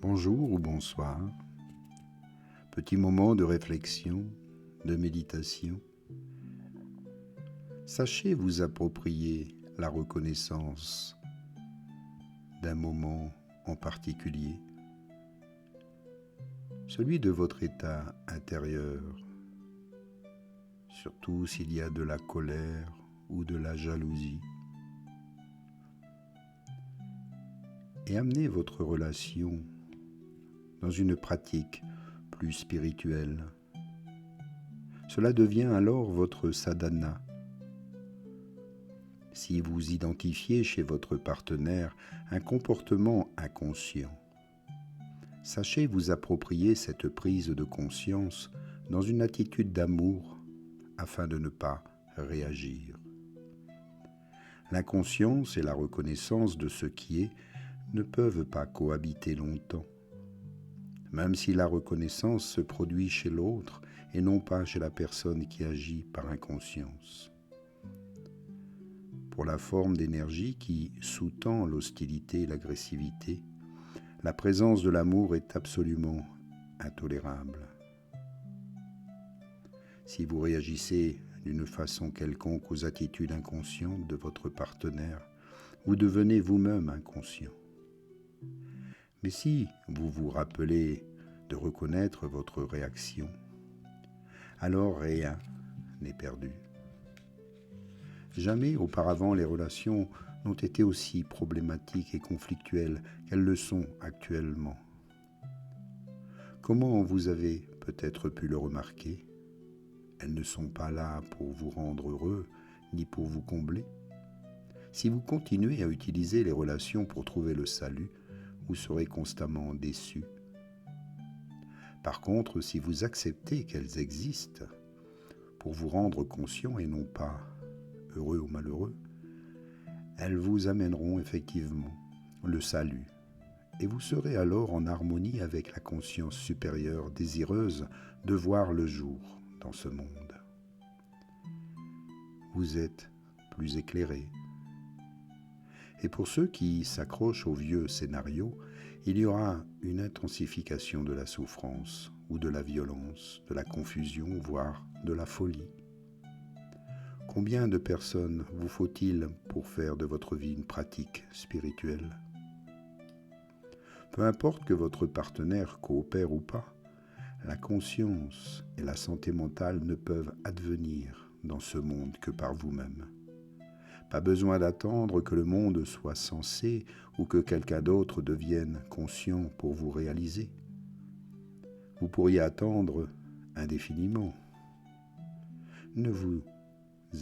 Bonjour ou bonsoir, petit moment de réflexion, de méditation. Sachez vous approprier la reconnaissance d'un moment en particulier, celui de votre état intérieur, surtout s'il y a de la colère ou de la jalousie, et amenez votre relation dans une pratique plus spirituelle. Cela devient alors votre sadhana. Si vous identifiez chez votre partenaire un comportement inconscient, sachez vous approprier cette prise de conscience dans une attitude d'amour afin de ne pas réagir. L'inconscience et la reconnaissance de ce qui est ne peuvent pas cohabiter longtemps, même si la reconnaissance se produit chez l'autre et non pas chez la personne qui agit par inconscience. Pour la forme d'énergie qui sous-tend l'hostilité et l'agressivité, la présence de l'amour est absolument intolérable. Si vous réagissez d'une façon quelconque aux attitudes inconscientes de votre partenaire, vous devenez vous-même inconscient. Mais si vous vous rappelez de reconnaître votre réaction, alors rien n'est perdu. Jamais auparavant les relations n'ont été aussi problématiques et conflictuelles qu'elles le sont actuellement. Comment vous avez peut-être pu le remarquer ? Elles ne sont pas là pour vous rendre heureux ni pour vous combler. Si vous continuez à utiliser les relations pour trouver le salut, vous serez constamment déçu. Par contre, si vous acceptez qu'elles existent pour vous rendre conscient et non pas heureux ou malheureux, elles vous amèneront effectivement le salut et vous serez alors en harmonie avec la conscience supérieure désireuse de voir le jour dans ce monde. Vous êtes plus éclairé. Et pour ceux qui s'accrochent au vieux scénario, il y aura une intensification de la souffrance ou de la violence, de la confusion, voire de la folie. Combien de personnes vous faut-il pour faire de votre vie une pratique spirituelle ? Peu importe que votre partenaire coopère ou pas, la conscience et la santé mentale ne peuvent advenir dans ce monde que par vous-même. Pas besoin d'attendre que le monde soit sensé ou que quelqu'un d'autre devienne conscient pour vous réaliser. Vous pourriez attendre indéfiniment. Ne vous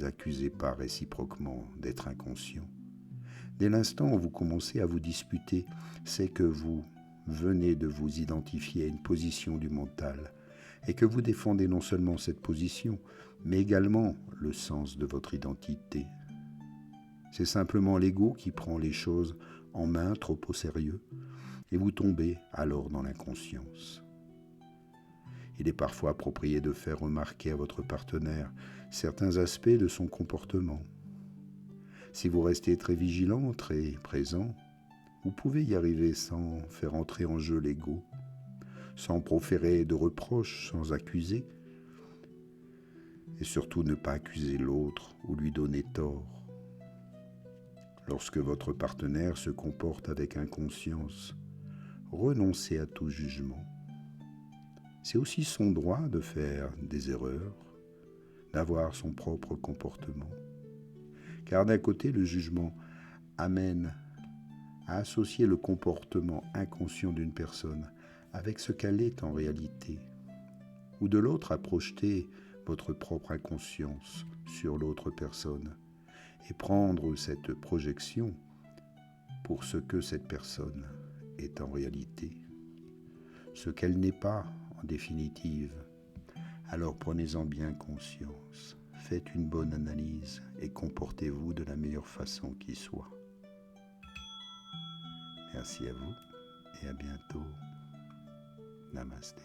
accusez pas réciproquement d'être inconscient. Dès l'instant où vous commencez à vous disputer, c'est que vous venez de vous identifier à une position du mental et que vous défendez non seulement cette position, mais également le sens de votre identité. C'est simplement l'ego qui prend les choses en main trop au sérieux et vous tombez alors dans l'inconscience. Il est parfois approprié de faire remarquer à votre partenaire certains aspects de son comportement. Si vous restez très vigilant, très présent, vous pouvez y arriver sans faire entrer en jeu l'ego, sans proférer de reproches, sans accuser, et surtout ne pas accuser l'autre ou lui donner tort. Lorsque votre partenaire se comporte avec inconscience, renoncez à tout jugement. C'est aussi son droit de faire des erreurs, d'avoir son propre comportement. Car d'un côté, le jugement amène à associer le comportement inconscient d'une personne avec ce qu'elle est en réalité, ou de l'autre à projeter votre propre inconscience sur l'autre personne et prendre cette projection pour ce que cette personne est en réalité, ce qu'elle n'est pas en définitive. Alors prenez-en bien conscience, faites une bonne analyse et comportez-vous de la meilleure façon qui soit. Merci à vous et à bientôt. Namasté.